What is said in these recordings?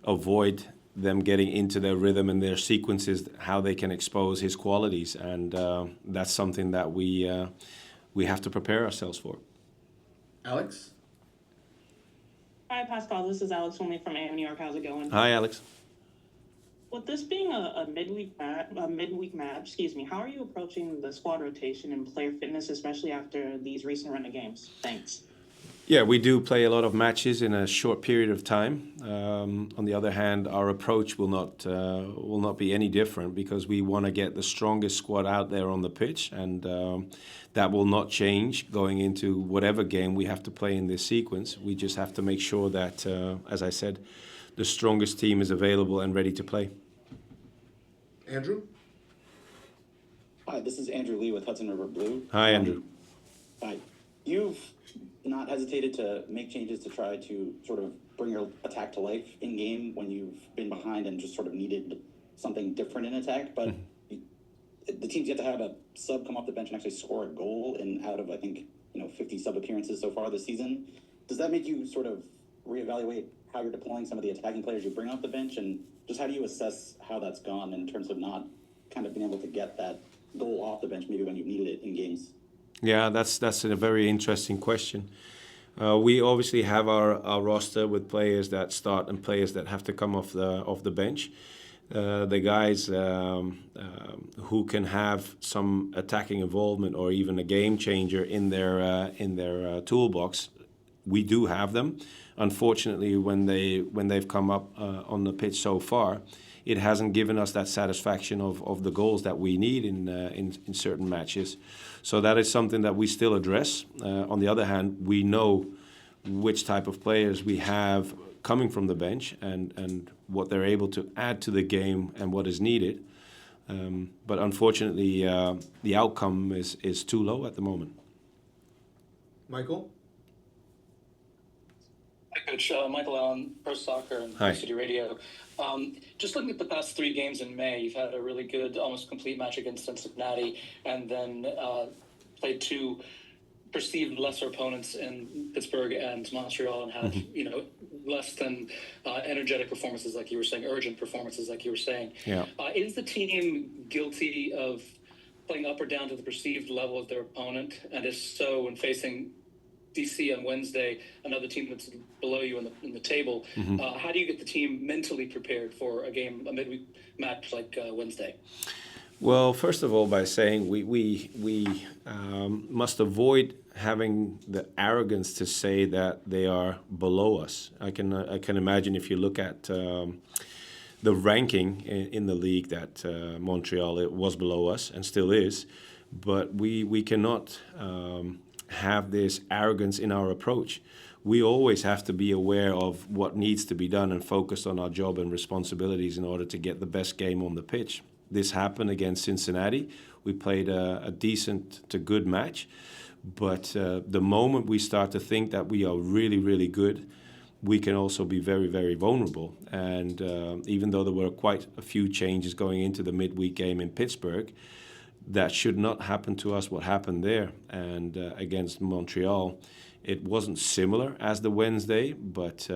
avoid them getting into their rhythm and their sequences, how they can expose his qualities, and that's something that we have to prepare ourselves for. Alex? Hi, Pascal. This is Alex Holney from AM New York. How's it going? Hi, Alex. With this being a midweek match, how are you approaching the squad rotation and player fitness, especially after these recent run of games? Thanks. Yeah, we do play a lot of matches in a short period of time. On the other hand, our approach will not be any different, because we want to get the strongest squad out there on the pitch, and that will not change going into whatever game we have to play in this sequence. We just have to make sure that, as I said, the strongest team is available and ready to play. Andrew? Hi, this is Andrew Lee with Hudson River Blue. Hi, Andrew. Hi. You've not hesitated to make changes to try to sort of bring your attack to life in game when you've been behind and just sort of needed something different in attack, but the team's yet to have a sub come off the bench and actually score a goal out of, I think, 50 sub appearances so far this season. Does that make you sort of reevaluate how you're deploying some of the attacking players you bring off the bench, and just how do you assess how that's gone in terms of not kind of being able to get that goal off the bench maybe when you needed it in games? Yeah, that's a very interesting question. We obviously have our roster with players that start and players that have to come off the bench. The guys who can have some attacking involvement or even a game changer in their toolbox, we do have them. Unfortunately, when they've come up on the pitch so far, it hasn't given us that satisfaction of the goals that we need in certain matches. So that is something that we still address. On the other hand, we know which type of players we have coming from the bench and what they're able to add to the game and what is needed. But unfortunately, the outcome is too low at the moment. Michael? Hi, Coach. Michael Allen, Pro Soccer and Hi. City Radio. Just looking at the past 3 games in May, you've had a really good, almost complete match against Cincinnati, and then played 2 perceived lesser opponents in Pittsburgh and Montreal, and have less than energetic performances, like you were saying, urgent performances, like you were saying. Yeah. Is the team guilty of playing up or down to the perceived level of their opponent? And if so, when facing DC on Wednesday, another team that's below you in the table, how do you get the team mentally prepared for a midweek match like Wednesday? Well, first of all, by saying we must avoid having the arrogance to say that they are below us. I can imagine if you look at the ranking in the league that Montreal, it was below us and still is, but we cannot have this arrogance in our approach. We always have to be aware of what needs to be done and focus on our job and responsibilities in order to get the best game on the pitch. This happened against Cincinnati. We played a decent to good match, but the moment we start to think that we are really, really good, we can also be very, very vulnerable. And even though there were quite a few changes going into the midweek game in Pittsburgh, that should not happen to us what happened there. And against Montreal, it wasn't similar as the Wednesday, but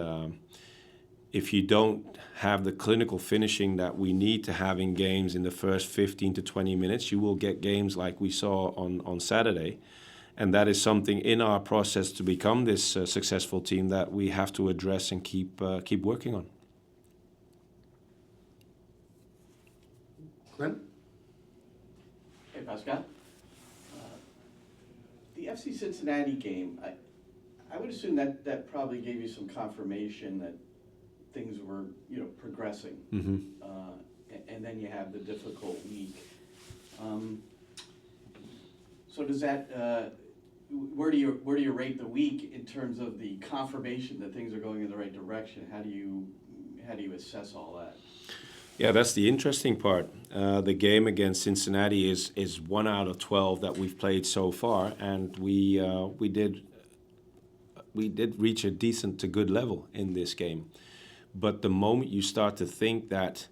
if you don't have the clinical finishing that we need to have in games in the first 15 to 20 minutes, you will get games like we saw on Saturday. And that is something in our process to become this successful team that we have to address and keep working on. Glenn? Hey, Pascal. The FC Cincinnati game, I would assume that probably gave you some confirmation that things were, progressing. Mm-hmm. And then you have the difficult week. So does that, where do you rate the week in terms of the confirmation that things are going in the right direction? How do you assess all that? Yeah, that's the interesting part. The game against Cincinnati is 1 out of 12 that we've played so far, and we did reach a decent to good level in this game. But the moment you start to think that,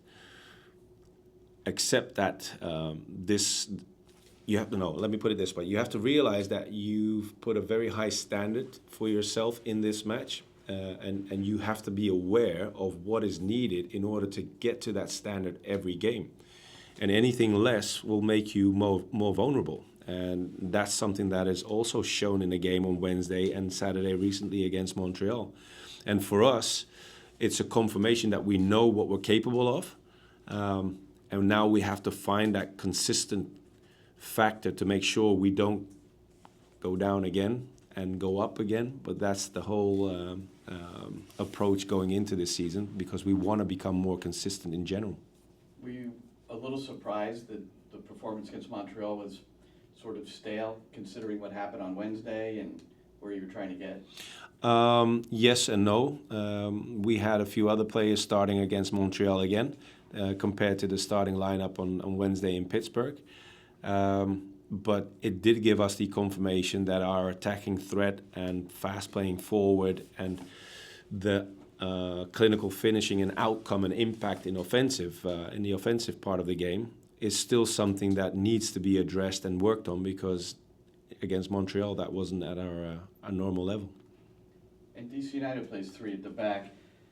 accept that you have to know, let me put it this way, you have to realize that you've put a very high standard for yourself in this match, and you have to be aware of what is needed in order to get to that standard every game. And anything less will make you more vulnerable. And that's something that is also shown in the game on Wednesday and Saturday recently against Montreal. And for us, it's a confirmation that we know what we're capable of. And now we have to find that consistent factor to make sure we don't go down again and go up again. But that's the whole approach going into this season, because we want to become more consistent in general. Were you a little surprised that the performance against Montreal was sort of stale, considering what happened on Wednesday and where you were trying to get? Yes and no. We had a few other players starting against Montreal again, compared to the starting lineup on Wednesday in Pittsburgh. But it did give us the confirmation that our attacking threat and fast playing forward and the clinical finishing and outcome and impact in the offensive part of the game is still something that needs to be addressed and worked on, because against Montreal that wasn't at our normal level. And DC United plays 3 at the back.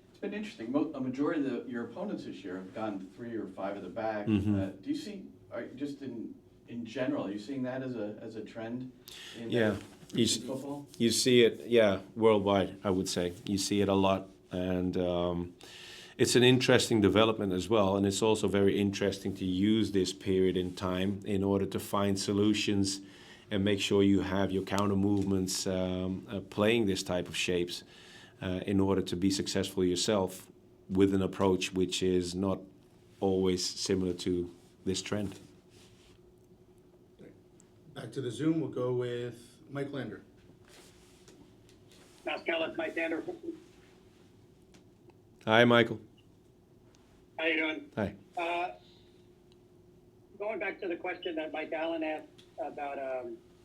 It's been interesting. A majority of your opponents this year have gone 3 or 5 at the back. Mm-hmm. Do you see, just in general, are you seeing that as a trend in, Yeah. in football? You see it, worldwide, I would say. You see it a lot. And it's an interesting development as well. And it's also very interesting to use this period in time in order to find solutions and make sure you have your counter movements playing this type of shapes in order to be successful yourself with an approach which is not always similar to this trend. Back to the Zoom, we'll go with Mike Lander. Pascal, it's Mike Lander. Hi, Michael. How you doing? Hi. Going back to the question that Mike Allen asked about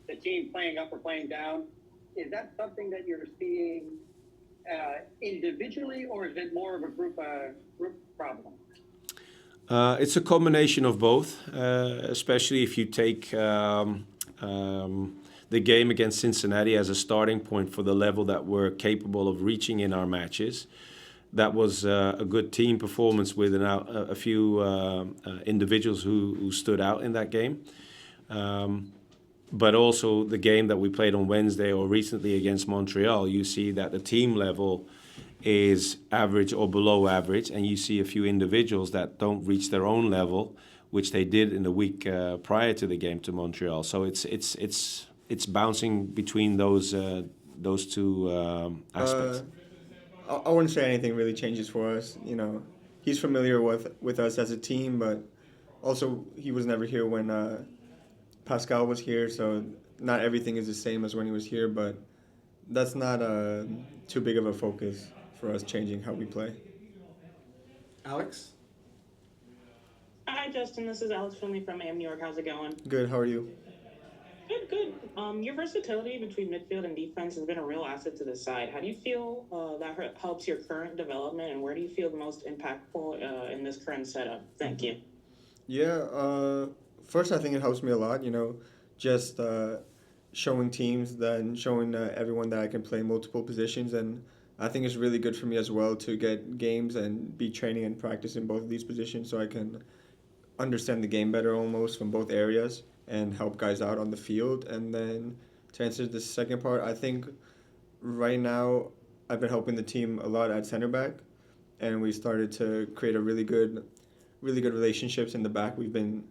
the team playing up or playing down, is that something that you're seeing individually, or is it more of a group problem? It's a combination of both, especially if you take the game against Cincinnati as a starting point for the level that we're capable of reaching in our matches. That was a good team performance with a few individuals who stood out in that game. But also the game that we played on Wednesday or recently against Montreal, you see that the team level is average or below average, and you see a few individuals that don't reach their own level, which they did in the week prior to the game to Montreal. So it's bouncing between those two aspects. I wouldn't say anything really changes for us. You know, he's familiar with us as a team, but also he was never here when Pascal was here, so not everything is the same as when he was here, but that's not too big of a focus for us changing how we play. Alex? Hi, Justin. This is Alex Finley from AM New York. How's it going? Good, how are you? Good. Your versatility between midfield and defense has been a real asset to the side. How do you feel that helps your current development, and where do you feel the most impactful in this current setup? Thank you. Yeah, first I think it helps me a lot, you know, just showing teams and showing everyone that I can play multiple positions, and I think it's really good for me as well to get games and be training and practice in both of these positions so I can understand the game better almost from both areas and help guys out on the field. And then to answer the second part, I think right now I've been helping the team a lot at center back, and we started to create a really good relationships in the back. We've been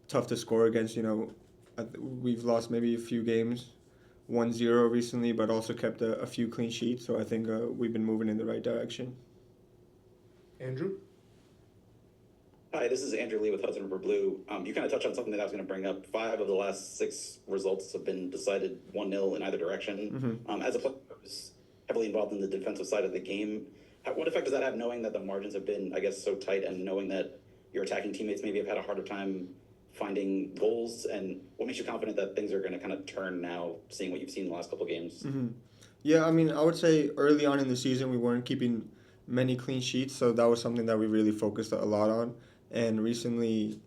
tough to score against, you know. We've lost maybe a few games, 1-0 recently, but also kept a few clean sheets. So I think we've been moving in the right direction. Andrew? Hi, this is Andrew Lee with Hudson River Blue. You kind of touched on something that I was going to bring up. 5 of the last 6 results have been decided 1-0 in either direction. Mm-hmm. As a player who's heavily involved in the defensive side of the game, what effect does that have, knowing that the margins have been, I guess, so tight, and knowing that your attacking teammates maybe have had a harder time finding goals? And what makes you confident that things are going to kind of turn now, seeing what you've seen in the last couple of games? Mm-hmm. Yeah, I mean, I would say early on in the season we weren't keeping many clean sheets, so that was something that we really focused a lot on. And recently,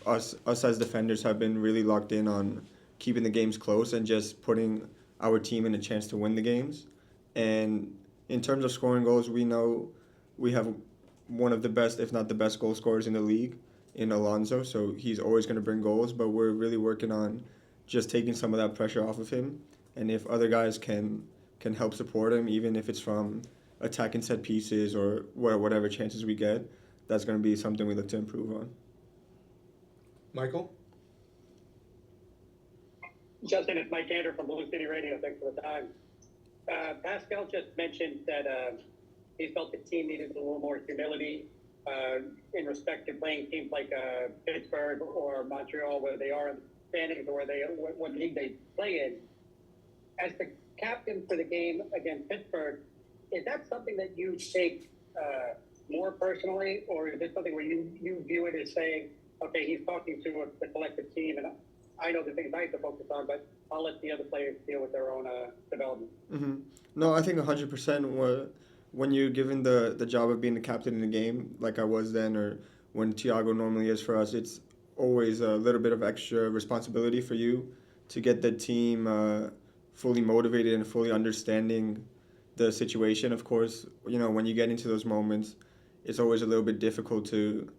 us as defenders have been really locked in on keeping the games close and just putting our team in a chance to win the games. And in terms of scoring goals, we know we have one of the best, if not the best, goal scorers in the league in Alonso. So he's always going to bring goals, but we're really working on just taking some of that pressure off of him. And if other guys can help support him, even if it's from attacking set pieces or whatever chances we get, that's going to be something we look to improve on. Michael? Justin, it's Mike Andrew from Blue City Radio. Thanks for the time. Pascal just mentioned that he felt the team needed a little more humility in respect to playing teams like Pittsburgh or Montreal, where they are in the standings or what league they play in. As the captain for the game against Pittsburgh, is that something that you take more personally, or is it something where you view it as saying, okay, he's talking to the collective team, and I know the things I have to focus on, but I'll let the other players deal with their own development? Mm-hmm. No, I think 100%. When you're given the job of being the captain in the game, like I was then, or when Thiago normally is for us, it's always a little bit of extra responsibility for you to get the team fully motivated and fully understanding the situation. Of course, when you get into those moments, it's always a little bit difficult to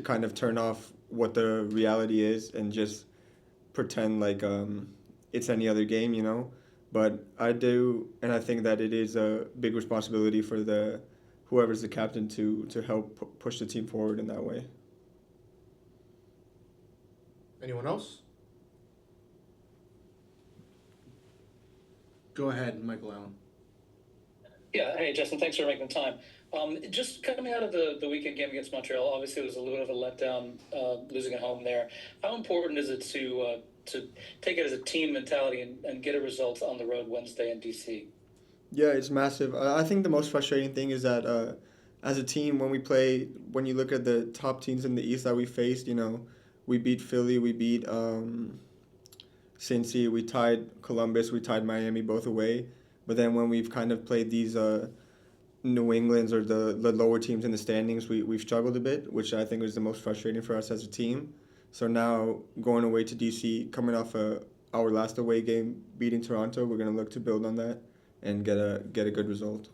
kind of turn off what the reality is and just pretend like it's any other game, But I do, and I think that it is a big responsibility for whoever's the captain to help push the team forward in that way. Anyone else? Go ahead, Michael Allen. Yeah, hey Justin, thanks for making the time. Just coming out of the weekend game against Montreal, obviously it was a little bit of a letdown losing at home there. How important is it to take it as a team mentality and get a result on the road Wednesday in DC? Yeah, it's massive. I think the most frustrating thing is that as a team, when you look at the top teams in the East that we faced, we beat Philly, we beat Cincy, we tied Columbus, we tied Miami both away. But then when we've kind of played these New Englands or the lower teams in the standings, we've struggled a bit, which I think was the most frustrating for us as a team. So now going away to DC, coming off our last away game, beating Toronto, we're going to look to build on that and get a good result.